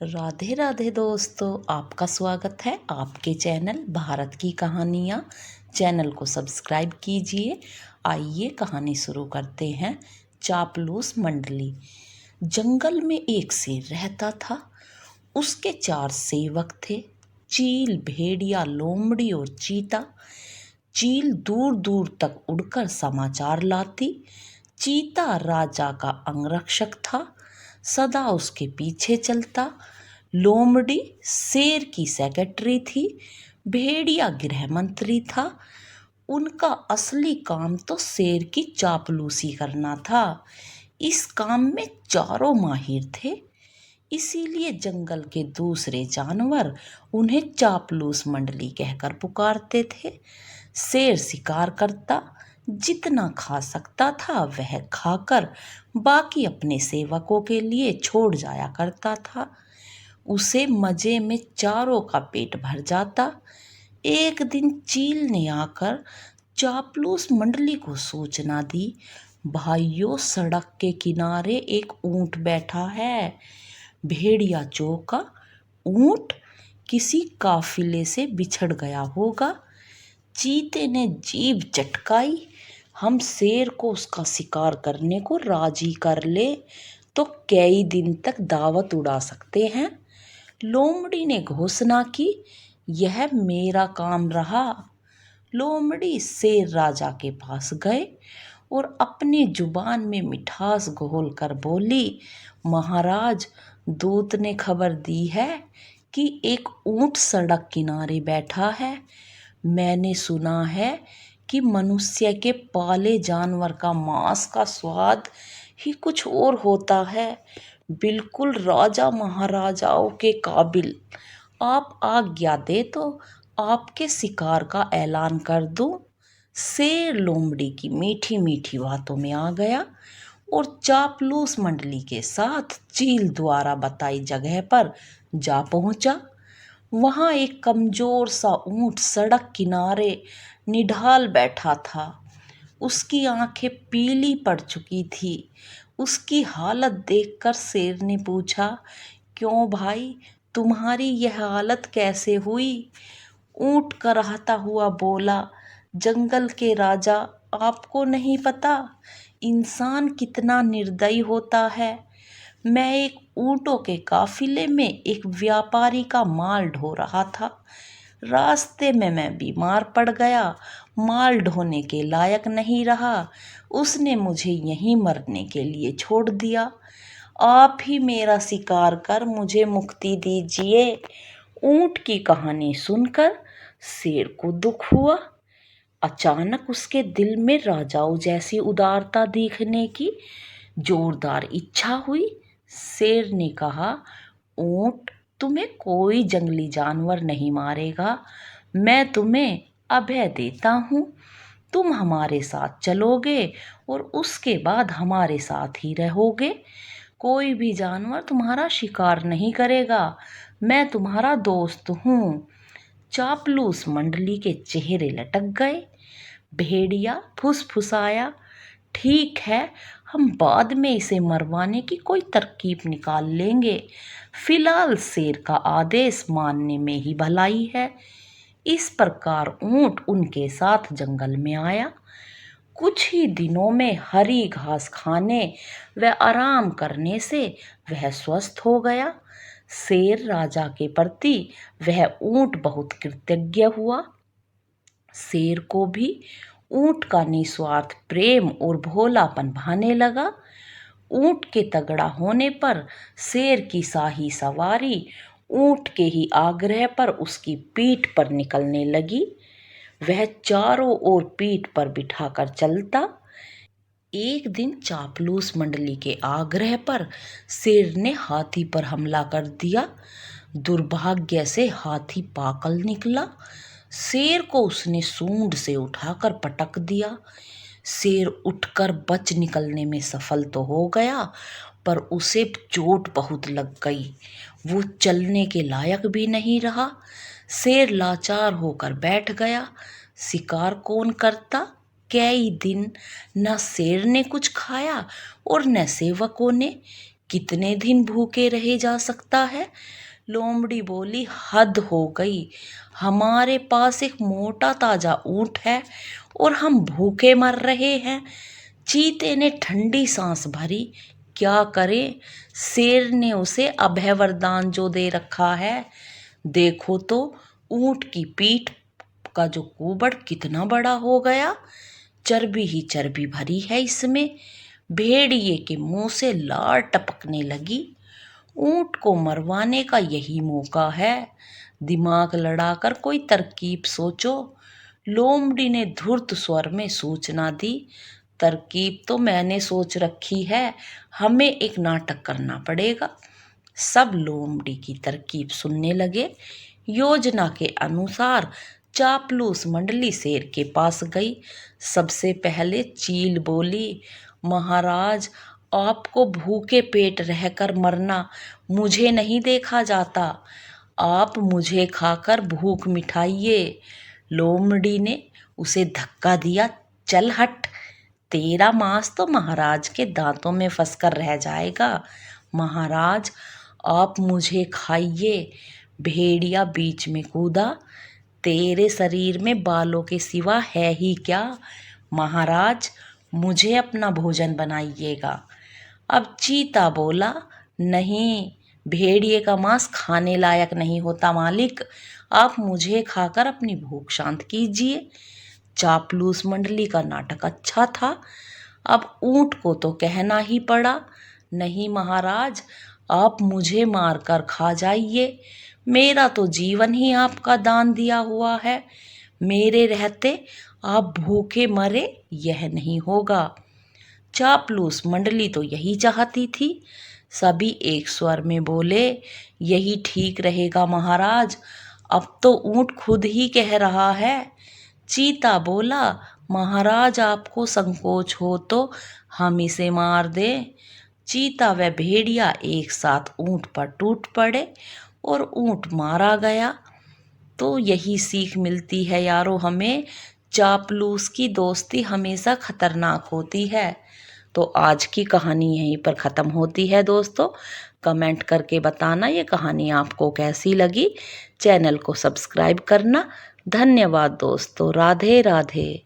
राधे राधे दोस्तों, आपका स्वागत है आपके चैनल भारत की कहानियाँ चैनल को सब्सक्राइब कीजिए। आइए कहानी शुरू करते हैं। चापलूस मंडली। जंगल में एक शेर रहता था। उसके 4 सेवक थे, चील, भेड़िया, लोमड़ी और चीता। चील दूर दूर तक उड़कर समाचार लाती। चीता राजा का अंगरक्षक था, सदा उसके पीछे चलता। लोमड़ी शेर की सेक्रेटरी थी। भेड़िया गृह मंत्री था। उनका असली काम तो शेर की चापलूसी करना था। इस काम में चारों माहिर थे, इसीलिए जंगल के दूसरे जानवर उन्हें चापलूस मंडली कहकर पुकारते थे। शेर शिकार करता, जितना खा सकता था वह खाकर बाकी अपने सेवकों के लिए छोड़ जाया करता था। उसे मजे में चारों का पेट भर जाता। एक दिन चील ने आकर चापलूस मंडली को सूचना दी, भाइयों, सड़क के किनारे एक ऊंट बैठा है। भेड़िया चौंका, ऊंट? किसी काफिले से बिछड़ गया होगा। चीते ने जीभ चटकाई, हम शेर को उसका शिकार करने को राजी कर ले तो कई दिन तक दावत उड़ा सकते हैं। लोमड़ी ने घोषणा की, यह मेरा काम रहा। लोमड़ी शेर राजा के पास गए और अपनी जुबान में मिठास घोल कर बोली, महाराज, दूत ने खबर दी है कि एक ऊंट सड़क किनारे बैठा है। मैंने सुना है कि मनुष्य के पाले जानवर का मांस का स्वाद ही कुछ और होता है, बिल्कुल राजा महाराजाओं के काबिल। आप आज्ञा दे तो आपके शिकार का ऐलान कर दूं। शेर लोमड़ी की मीठी मीठी बातों में आ गया और चापलूस मंडली के साथ चील द्वारा बताई जगह पर जा पहुंचा। वहां एक कमजोर सा ऊंट सड़क किनारे निढाल बैठा था। उसकी आंखें पीली पड़ चुकी थी। उसकी हालत देखकर शेर ने पूछा, क्यों भाई, तुम्हारी यह हालत कैसे हुई? ऊंट कराहता हुआ बोला, जंगल के राजा, आपको नहीं पता इंसान कितना निर्दयी होता है। मैं एक ऊंटों के काफिले में एक व्यापारी का माल ढो रहा था। रास्ते में मैं बीमार पड़ गया, माल ढोने के लायक नहीं रहा। उसने मुझे यहीं मरने के लिए छोड़ दिया। आप ही मेरा शिकार कर मुझे मुक्ति दीजिए। ऊंट की कहानी सुनकर शेर को दुख हुआ। अचानक उसके दिल में राजाओं जैसी उदारता देखने की जोरदार इच्छा हुई। शेर ने कहा, ऊंट, तुम्हें कोई जंगली जानवर नहीं मारेगा। मैं तुम्हें अभय देता हूँ। तुम हमारे साथ चलोगे और उसके बाद हमारे साथ ही रहोगे। कोई भी जानवर तुम्हारा शिकार नहीं करेगा। मैं तुम्हारा दोस्त हूँ। चापलूस मंडली के चेहरे लटक गए। भेड़िया फुसफुसाया, ठीक है, हम बाद में इसे मरवाने की कोई तरकीब निकाल लेंगे। फिलहाल शेर का आदेश मानने में ही भलाई है। इस प्रकार ऊंट उनके साथ जंगल में आया। कुछ ही दिनों में हरी घास खाने व आराम करने से वह स्वस्थ हो गया। शेर राजा के प्रति वह ऊंट बहुत कृतज्ञ हुआ। शेर को भी ऊंट का निस्वार्थ प्रेम और भोलापन भाने लगा। ऊंट के तगड़ा होने पर शेर की शाही सवारी ऊंट के ही आग्रह पर उसकी पीठ पर निकलने लगी। वह चारों ओर पीठ पर बिठाकर चलता। एक दिन चापलूस मंडली के आग्रह पर शेर ने हाथी पर हमला कर दिया। दुर्भाग्य से हाथी पागल निकला। शेर को उसने सूंड से उठाकर पटक दिया। शेर उठकर बच निकलने में सफल तो हो गया, पर उसे चोट बहुत लग गई। वो चलने के लायक भी नहीं रहा। शेर लाचार होकर बैठ गया। शिकार कौन करता? कई दिन न शेर ने कुछ खाया और न सेवकों ने। कितने दिन भूखे रहे जा सकता है। लोमड़ी बोली, हद हो गई, हमारे पास एक मोटा ताजा ऊंट है और हम भूखे मर रहे हैं। चीते ने ठंडी सांस भरी, क्या करे, शेर ने उसे अभय वरदान जो दे रखा है। देखो तो ऊंट की पीठ का जो कुबड़ कितना बड़ा हो गया, चर्बी ही चर्बी भरी है इसमें। भेड़िए के मुंह से लार टपकने लगी। ऊंट को मरवाने का यही मौका है, दिमाग लड़ाकर कोई तरकीब सोचो। लोमड़ी ने धूर्त स्वर में सूचना दी, तरकीब तो मैंने सोच रखी है, हमें एक नाटक करना पड़ेगा। सब लोमड़ी की तरकीब सुनने लगे। योजना के अनुसार चापलूस मंडली शेर के पास गई। सबसे पहले चील बोली, महाराज, आपको भूखे पेट रहकर मरना मुझे नहीं देखा जाता, आप मुझे खाकर भूख मिटाइए। लोमड़ी ने उसे धक्का दिया, चल हट, तेरा मांस तो महाराज के दांतों में फंसकर रह जाएगा। महाराज, आप मुझे खाइए। भेड़िया बीच में कूदा, तेरे शरीर में बालों के सिवा है ही क्या। महाराज, मुझे अपना भोजन बनाइएगा। अब चीता बोला, नहीं, भेड़िए का मांस खाने लायक नहीं होता मालिक, आप मुझे खाकर अपनी भूख शांत कीजिए। चापलूस मंडली का नाटक अच्छा था। अब ऊंट को तो कहना ही पड़ा, नहीं महाराज, आप मुझे मारकर खा जाइए, मेरा तो जीवन ही आपका दान दिया हुआ है, मेरे रहते आप भूखे मरे यह नहीं होगा। चापलूस मंडली तो यही चाहती थी। सभी एक स्वर में बोले, यही ठीक रहेगा महाराज, अब तो ऊंट खुद ही कह रहा है। चीता बोला, महाराज, आपको संकोच हो तो हम इसे मार दें। चीता व भेड़िया एक साथ ऊंट पर टूट पड़े और ऊंट मारा गया। तो यही सीख मिलती है यारो हमें, चापलूस की दोस्ती हमेशा खतरनाक होती है। तो आज की कहानी यहीं पर ख़त्म होती है दोस्तों। कमेंट करके बताना ये कहानी आपको कैसी लगी। चैनल को सब्सक्राइब करना। धन्यवाद दोस्तों, राधे राधे।